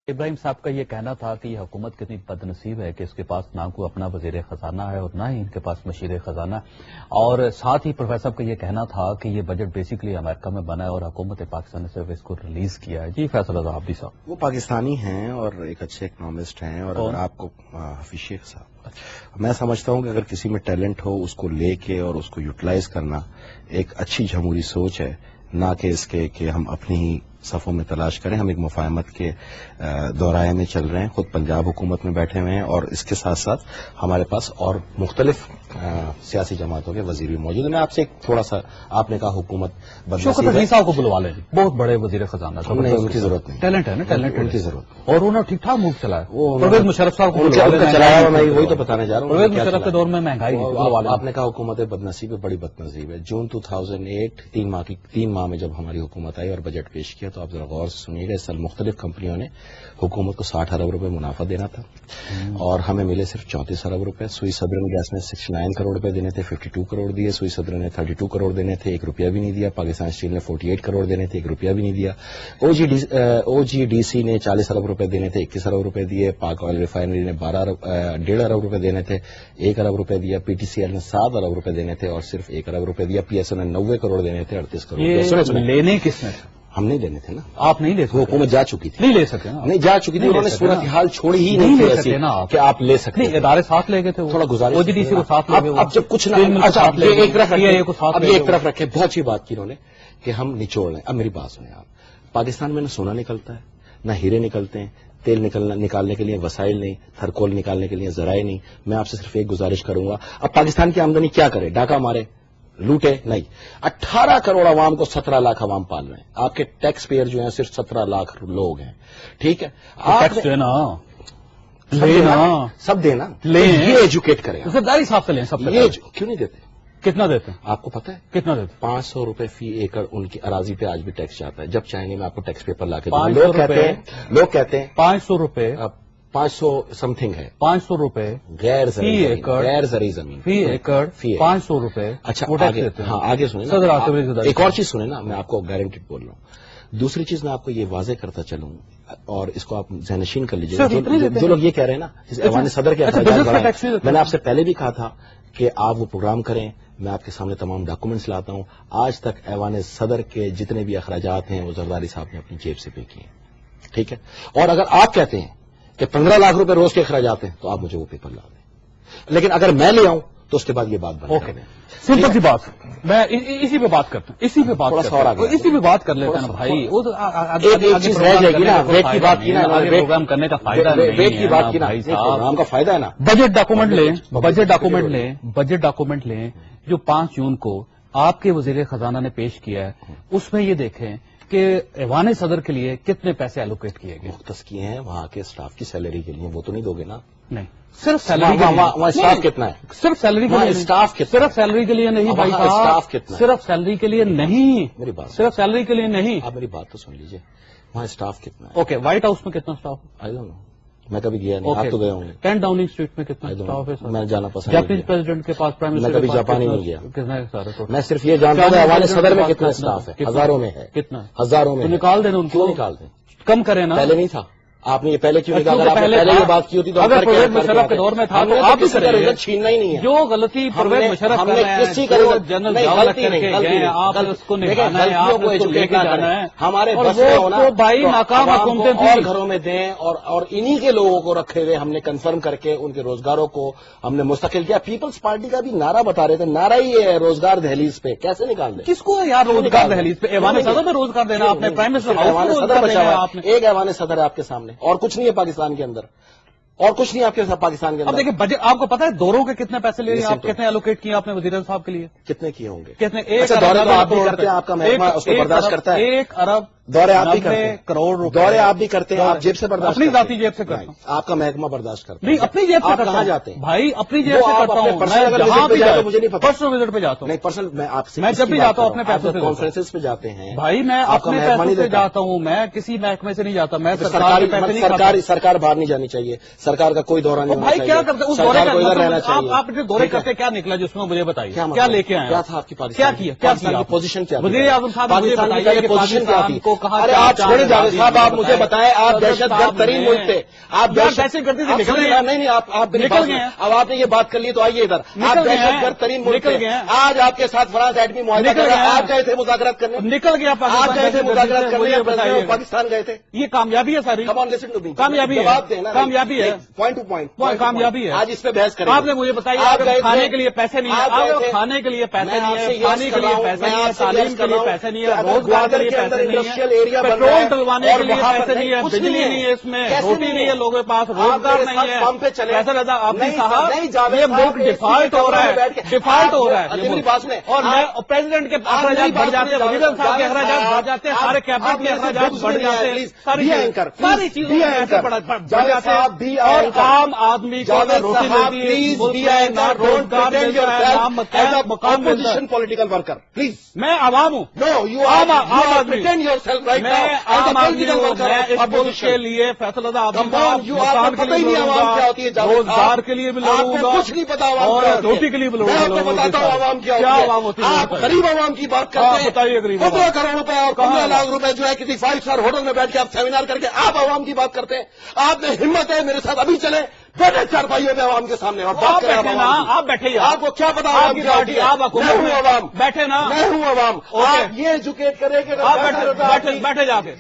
ابراہیم صاحب کا یہ کہنا تھا کہ یہ حکومت کتنی بدنصیب ہے کہ اس کے پاس نہ کوئی اپنا وزیر خزانہ ہے اور نہ ہی ان کے پاس مشیر خزانہ، اور ساتھ ہی پروفیسر صاحب کا یہ کہنا تھا کہ یہ بجٹ بیسیکلی امریکہ میں بنا ہے اور حکومت پاکستان نے صرف اس کو ریلیز کیا ہے۔ جی فیصل رضا عابدی صاحب وہ پاکستانی ہیں اور ایک اچھے اکنامسٹ ہیں، اور اگر آپ کو حفیظ شیخ صاحب، میں سمجھتا ہوں کہ اگر کسی میں ٹیلنٹ ہو اس کو لے کے اور اس کو یوٹیلائز کرنا ایک اچھی جمہوری سوچ ہے، نہ کہ اس کے کہ ہم اپنی ہی صفوں میں تلاش کریں۔ ہم ایک مفاہمت کے دورائے میں چل رہے ہیں، خود پنجاب حکومت میں بیٹھے ہوئے ہیں، اور اس کے ساتھ ساتھ ہمارے پاس اور مختلف سیاسی جماعتوں کے وزیر بھی موجود ہیں۔ میں آپ سے تھوڑا سا، آپ نے کہا حکومت شوکت عزیز صاحب کو بلوا لیں، بہت بڑے وزیر خزانہ، نہیں ان کی ضرورت نہیں، ٹیلنٹ ہے نا، ٹیلنٹ ان کی ضرورت نہیں، اور انہوں نے ٹھیک ٹھاک موو چلایا۔ وہ پرویز مشرف صاحب کو چلایا، میں وہی تو بتانے جا رہا ہوں۔ پرویز مشرف کے دور میں مہنگائی آپ نے کہا حکومت بدنصیب ہے، بڑی بدنصیب ہے۔ جون 2008 تین ماہ میں جب ہماری حکومت آئی اور بجٹ پیش کیا، تو آپ ذرا غور سے سنیے گا، اس سال مختلف کمپنیوں نے حکومت کو 60 ارب روپے منافع دینا تھا اور ہمیں ملے صرف 34 ارب روپے۔ سوئی صدرن گیس نے 69 کروڑ روپے دینے تھے، 52 کروڑ دیے۔ سوئی صدر نے 32 کروڑ دینے تھے، 1 روپیہ بھی نہیں دیا۔ پاکستان اسٹیل نے 48 کروڑ دینے تھے، 1 روپیہ بھی نہیں دیا۔ او جی ڈی سی نے 40 ارب روپے دینے تھے، 21 ارب روپے دیے۔ پاک آئل ریفائنری نے 1.5 ارب روپے دینے تھے، 1 ارب روپے دیا۔ پی ٹی سی ایل نے 7 ارب روپے دینے تھے اور صرف 1 ارب روپے دیا۔ پی ایس ایل نے 90 کروڑ دینے تھے، 38 کروڑ لینے کس نے؟ ہم نہیں دینے تھے نا، آپ نہیں لے سکتے، حکومت جا چکی تھی، نہیں لے سکتے نا، نہیں جا چکی تھی، انہوں نے صورتحال چھوڑی ہی نہیں لے تھی سکتے نا کہ آپ لے سکتے ہیں۔ ادارے ساتھ لے گئے تھے، تھوڑا گزارش، او جی ڈی سی کو ساتھ لے گئے۔ اب جب کچھ نہ، اچھا یہ ایک طرف رکھے، بہت اچھی بات کی انہوں نے کہ ہم نچوڑ لیں۔ اب میری بات سنیں آپ، پاکستان میں نہ سونا نکلتا ہے، نہ ہیرے نکلتے ہیں، تیل نکالنے کے لیے وسائل نہیں، تھرکول نکالنے کے لیے ذرائع نہیں۔ میں آپ سے صرف ایک گزارش کروں گا، اب پاکستان کی آمدنی کیا کرے؟ ڈاکہ مارے، لوٹے؟ نہیں، 18 کروڑ عوام کو 17 لاکھ عوام پال رہے ہیں۔ آپ کے ٹیکس پیئر جو ہیں صرف 17 لاکھ لوگ ہیں، ٹھیک ہے؟ سب دینا، یہ ایجوکیٹ کریں، سرداری صاحب سے لیں، سب یہ کیوں نہیں دیتے؟ کتنا دیتے ہیں آپ کو پتا ہے کتنا دیتے؟ 500 روپے فی ایکڑ ان کی اراضی پہ آج بھی ٹیکس جاتا ہے۔ جب چاہیں گے میں آپ کو ٹیکس پیپر لا کے دوں گا۔ لوگ کہتے ہیں 500 روپے، 500 سم تھنگ ہے، 500 روپے غیر زرعی زمین فی ایکڑ 500 روپے۔ اچھا ہاں آگے سنیں نا، ایک اور چیز سنیں نا، میں آپ کو گارنٹیڈ بول رہا ہوں۔ دوسری چیز میں آپ کو یہ واضح کرتا چلوں، اور اس کو آپ ذہنشین کر لیجیے، جو لوگ یہ کہہ رہے ہیں نا ایوان صدر کے اخراجات بڑھائیں، میں نے آپ سے پہلے بھی کہا تھا کہ آپ وہ پروگرام کریں، میں آپ کے سامنے تمام ڈاکومنٹس لاتا ہوں۔ آج تک ایوان صدر کے جتنے بھی اخراجات ہیں وہ زرداری صاحب نے اپنی جیب سے پے کیے ہیں، ٹھیک ہے؟ اور اگر آپ کہتے ہیں کہ 15 لاکھ روپے روز کے اخراجات ہیں تو آپ مجھے وہ پیپر لا دیں، لیکن اگر میں لے آؤں تو اس کے بعد یہ بات بند کر دیں۔ سمپل سی بات، میں اسی پہ بات کرتا ہوں، اسی پہ بات کر لیتے ہیں بھائی۔ ایک چیز رہ جائے گی نا، ویٹ کی بات کی نا، پروگرام کرنے کا فائدہ نہیں ہے، ویٹ کی بات کی نا، پروگرام کا فائدہ ہے نا۔ بجٹ ڈاکومنٹ لیں جو 5 جون کو آپ کے وزیر خزانہ نے پیش کیا ہے، اس میں یہ دیکھیں کہ ایوان صدر کے لیے کتنے پیسے ایلوکیٹ کیے گئے، مختص کیے ہیں وہاں کے اسٹاف کی سیلری کے لیے۔ وہ تو نہیں دو گے نا؟ نہیں، صرف سیلری وہاں اسٹاف کتنا ہے؟ صرف سیلری کے لیے، اسٹاف صرف سیلری کے لیے نہیں بھائی صاحب، اسٹاف کتنا؟ صرف سیلری کے لیے نہیں، میری بات صرف سیلری کے لیے نہیں، آپ میری بات تو سن لیجیے، وہاں اسٹاف کتنا ہے؟ اوکے، وائٹ ہاؤس میں کتنا اسٹاف؟ آئی ڈونٹ نو، میں کبھی گیا نہیں، آپ تو گئے ہوں گے۔ 10 ڈاؤننگ اسٹریٹ میں کتنا اسٹاف ہے؟ میں جانا پسند جاپانیز پریزیڈنٹ کے پاس، پرائم میں منسٹر کبھی جاپان ہی نہیں گیا، کتنا ہے سارا؟ میں صرف یہ جانتا ہوں ایوان صدر میں کتنا اسٹاف ہے، ہزاروں میں ہے، کتنا؟ ہزاروں میں۔ نکال دینا ان کو، نکال دیں، کم کریں نا، پہلے نہیں تھا۔ آپ نے یہ پہلے کیوں نہیں کہا؟ اگر آپ نے پہلے یہ بات کی ہوتی تو اگر پرویز مشرف کے دور میں تھا تو آپ کسی کا رزق چھیننا ہی نہیں ہے۔ جو غلطی پرویز مشرف ہم نے کسی کا جنرل جاوید کر کے گئے، آپ اس کو نکالنا ہے، آپ اس کو لے کے جانا ہے، ہمارے بس میں ہونا بھائی ناکام حکومتیں تھیں، اور گھروں میں دیں، اور انہی کے لوگوں کو رکھے ہوئے ہم نے کنفرم کر کے ان کے روزگاروں کو ہم نے مستقل کیا۔ پیپلز پارٹی کا بھی نعرہ بتا رہے تھے، نعرہ ہی ہے روزگار دہلیز پہ، کیسے نکال دیں؟ کس کو ہے یار روزگار دہلیز پہ؟ ایوان صدر میں روزگار دینا آپ نے، پرائم منسٹر ایوان صدر بچا ہوا ہے، ایک ایوان صدر ہے آپ کے سامنے، اور کچھ نہیں ہے پاکستان کے اندر، اور کچھ نہیں آپ کے ساتھ پاکستان کے اندر۔ اب دیکھیں بجٹ، آپ کو پتا ہے دوروں کے کتنے پیسے لے رہے ہیں آپ، کتنے ایلوکیٹ کیے آپ نے وزیر صاحب کے لیے؟ کتنے کیے ہوں گے؟ کتنے؟ دورے تو آپ بھی کرتے ہیں، آپ کا محکمہ اس کو برداشت کرتا ہے۔ 1 ارب دورے آپ بھی کرتے ہیں، کروڑ روپے دورے آپ بھی کرتے ہیں، آپ جیب سے برداشت اپنی ذاتی جیب سے کرتا ہوں، آپ کا محکمہ برداشت کرتا ہے؟ نہیں، اپنی جیب سے کرتا ہوں۔ کہاں جاتے ہیں بھائی؟ اپنی جیب سے کرتا ہوں، مجھے نہیں پتا، پرسنل وزٹ پہ جاتا ہوں، نہیں پرسنل، میں آپ سے میں جب بھی جاتا ہوں اپنے پیسوں سے، کانفرنسز پہ جاتے ہیں بھائی میں اپنے پیسوں سے جاتا ہوں، میں کسی محکمے سے نہیں جاتا، میں سرکار باہر نہیں جانی چاہیے، سرکار کا کوئی دورہ نہیں ہونا چاہیے۔ بھائی کیا کرتے اس دورے کا؟ آپ اتنے دورے کرتے کیا نکلا جس میں مجھے بتائیے، کیا لے کے آئے؟ کیا تھا آپ کی کیا کیا پوزیشن؟ کیا وزیر اعظم صاحب پاکستان کی پوزیشن کیا تھی؟ وہ کہاں ارے آپ چھوڑے جاوید صاحب، آپ مجھے بتائیں، آپ دہشت گرد ترین ملک تھے، آپ دہشت گردی سے نکل گئے، نہیں آپ نکل گئے، اب آپ نے یہ بات کر لی تو آئیے ادھر، آپ دہشت گرد ترین ملک تھے، آج آپ کے ساتھ فرانس ایٹمی معاہدہ کر رہا ہے، آپ گئے تھے مذاکرات کرنے، نکل گیا آپ گئے تھے مذاکرات کرنے، پاکستان گئے تھے، یہ کامیابی ہے ساری، کامیابی ہے، کامیابی ہے، پوائنٹ ٹو پوائنٹ کامیابی ہے، آج اس پہ بحث کریں۔ آپ نے مجھے بتایا کھانے کے لیے پیسے نہیں ہے، کھانے کے لیے پیسے نہیں ہے، پانی کے لیے پیسے نہیں ہے، تعلیم کے لیے پیسے نہیں ہے، روزگار کے لیے پیسے نہیں ہے، پیٹرول ڈلوانے کے لیے پیسے نہیں ہے، بجلی نہیں ہے، اس میں روٹی نہیں ہے لوگوں کے پاس، روزگار نہیں ہے، ایسا رہتا عابدی صاحب یہ ملک ڈیفالٹ ہو رہا ہے، ڈیفالٹ ہو رہا ہے یہ ملک، اور میں پریزیڈنٹ کے اخراجات بڑھ جاتے ہیں، وزیر صاحب کے اخراجات بڑھ جاتے ہیں، سارے کیبنٹ کے اخراجات بڑھ جاتے ہیں، ساری چیزیں بڑھ جاتے ہیں، اور عام آدمی کو نہ روٹی ملتی ہے، ملک میں نہ روزگار ملتا ہے، نہ مقام ملتا ہے۔ پولیٹیکل ورکر پلیز، میں عوام ہوں، عام آدمی، میں عام آدمی ہوں، میں اس ملک کے لیے فیصلہ مکان کے لیے بھی لڑوں گا، روزگار کے لیے بھی لڑوں گا، کچھ نہیں پتا اور روٹی کے لیے بھی لڑوں گا، بتاتا ہوں عوام کیا عوام ہوتی ہے، غریب عوام کی بات کرتے ہیں، بتائیے غریب 15 کروڑ روپے اور 15 لاکھ روپے جو ہے کسی 5 اسٹار ہوٹل میں بیٹھ کے آپ سیمینار کر کے آپ عوام کی بات کرتے ہیں، آپ میں ہمت ہے میرے ساتھ ابھی چلے بیٹھے چارپائیوں میں عوام کے سامنے اور بات کریں، آپ بیٹھے، آپ کو کیا پتا آپ کی پارٹی، آپ میں ہوں عوام، بیٹھے نا، میں ہوں عوام، آپ یہ ایجوکیٹ کریں کہ بیٹھے جا کے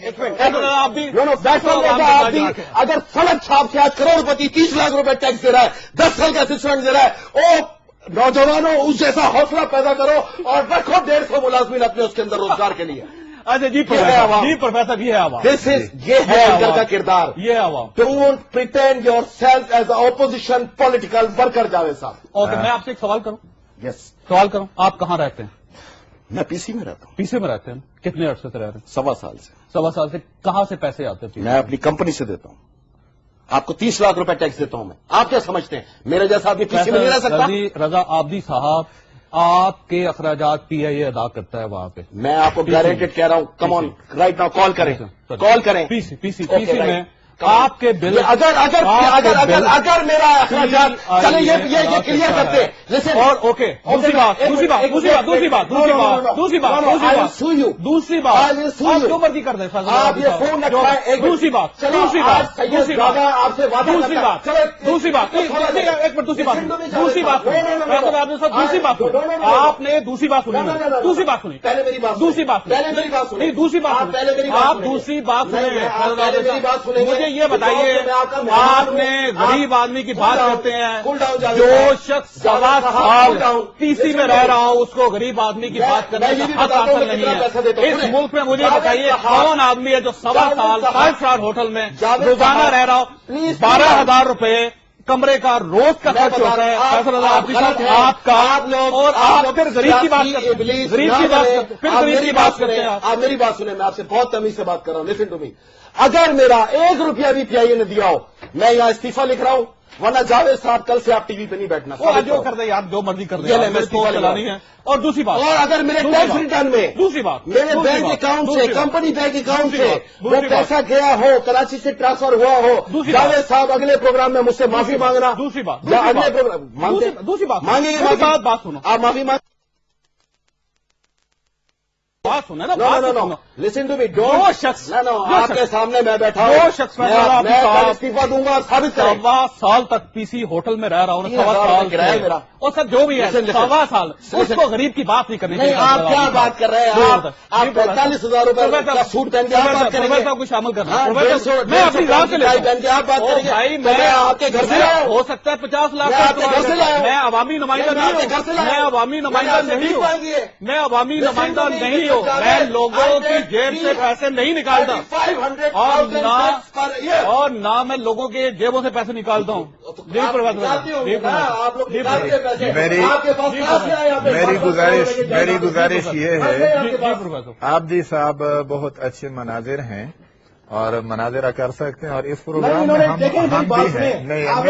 آپ بھی اگر سڑک چھاپ سے آج کروڑپتی 30 لاکھ روپے ٹیکس دے رہا ہے، 10 سال کا اسسٹمنٹ دے رہا ہے، او نوجوانوں اس جیسا حوصلہ پیدا کرو اور رکھو 150 ملازمین اپنے اس کے اندر روزگار کے لیے۔ اچھا جی پروفیسر، یہ ہے عوام، یہ ہے انکر کا کردار، یہ عوام۔ Don't pretend your self as a opposition political worker Javed صاحب۔ اوکے، میں آپ سے ایک سوال کروں؟ یس، سوال کروں، آپ کہاں رہتے ہیں؟ میں پی سی میں رہتا ہوں۔ پی سی میں رہتے ہیں، کتنے عرصے سے رہ رہے ہیں؟ 1.25 سال سے۔ 1.25 سال سے کہاں سے پیسے آتے ہیں؟ میں اپنی کمپنی سے دیتا ہوں، آپ کو 30 لاکھ روپے ٹیکس دیتا ہوں میں، آپ کیا سمجھتے ہیں میرے جیسا آدمی پی سی میں نہیں رہ سکتا؟ رضا عابدی صاحب، آپ کے اخراجات پی آئی اے ادا کرتا ہے وہاں پہ، میں آپ کو گارنٹیڈ کہہ رہا ہوں، کم آن رائٹ ناؤ کال کریں، پی سی میں آپ کے بل، اگر میرا اخراجات چلے یہ کلیئر کرتے، اور اوکے دوسری بات جو مرضی کر دیں، آپ یہ فون رکھا ہے، دوسری بات ایک منٹ، دوسری بات آپ نے دوسری بات سنی، پہلے میری بات دوسری بات نہیں، دوسری بات آپ دوسری بات سنیں، مجھے یہ بتائیے، آپ نے غریب آدمی کی بات کرتے ہیں، جو شخص 1.25 سال پی سی میں رہ رہا ہو اس کو غریب آدمی کی بات کرنے کا حق حاصل نہیں ہے اس ملک میں۔ مجھے بتائیے کون آدمی ہے جو 1.25 سال 5 اسٹار ہوٹل میں روزانہ رہ رہا ہو، 12,000 روپے کمرے کا روز کا خرچ ہوتا ہے، آپ کا، اور آپ پھر غریب کی بات کرتے ہیں، غریب کی بات کرتے ہیں۔ آپ میری بات سنیں، میں آپ سے بہت تمیز سے بات کر رہا ہوں، لسن ٹو می۔ اگر میرا 1 روپیہ بھی پی آئی اے نے دیا ہو، میں یہاں استعفیٰ لکھ رہا ہوں، ورنہ جاوید صاحب کل سے آپ ٹی وی پہ نہیں بیٹھنا، جو کر دیں آپ جو مرضی کر دیں، چلانی ہے۔ اور دوسری بات، اور اگر میرے ٹیکس ریٹرن میں دوسری بات میرے بینک اکاؤنٹ سے، کمپنی بینک اکاؤنٹ سے وہ پیسہ گیا ہو، کراچی سے ٹرانسفر ہوا ہو، جاوید صاحب اگلے پروگرام میں مجھ سے معافی مانگنا، دوسری بات اگلے پروگرام مانگیں گے، بات سنو، آپ معافی مانگ، بات سنیں نا، لسن ٹو می، دو شخص آپ کے سامنے میں بیٹھا دو شخص میں استعفیٰ دوں گا، ثابت کریں۔ 1.25 سال تک پی سی ہوٹل میں رہ رہا ہوں، 1.25 سال کرایہ میرا، اور سر جو بھی ہے 1.25 سال، اس کو غریب کی بات نہیں کرنی نہیں، آپ کیا بات کر رہے ہیں؟ آپ 45,000 روپے کا سوٹ پہن کے آپ بات کریں گے، کو شامل کرنا، میں اپنی رات سے پہن کے آپ بات کریں گے، میں آپ کے گھر سے لایا ہو سکتا ہے 50 لاکھ آپ کے گھر سے لایا، میں عوامی نمائندہ نہیں ہوں، میں عوامی نمائندہ نہیں ہوں، میں عوامی نمائندہ نہیں ہوں، میں لوگوں کی جیب سے پیسے نہیں نکالتا، اور نہ میں لوگوں کے جیبوں سے پیسے نکالتا ہوں۔ میری گزارش یہ ہے، عابدی صاحب بہت اچھے مناظر ہیں اور مناظرہ کر سکتے ہیں، اور اس پروگرام میں ہم بھی ہیں۔ نہیں، آپ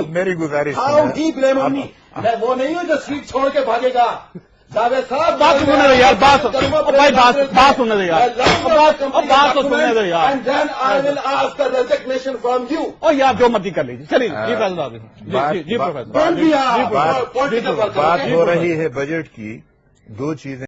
میری گزارش میں وہ نہیں ہوں جو سیٹ چھوڑ کے بھاگے گا، جاوید صاحب بات سننے دے یار، بات سننے دے یار، بات تو سننے دے یار، اور یار جو مرضی کر لیجیے، چلیے جی بات ہو رہی ہے بجٹ کی، 2 چیزیں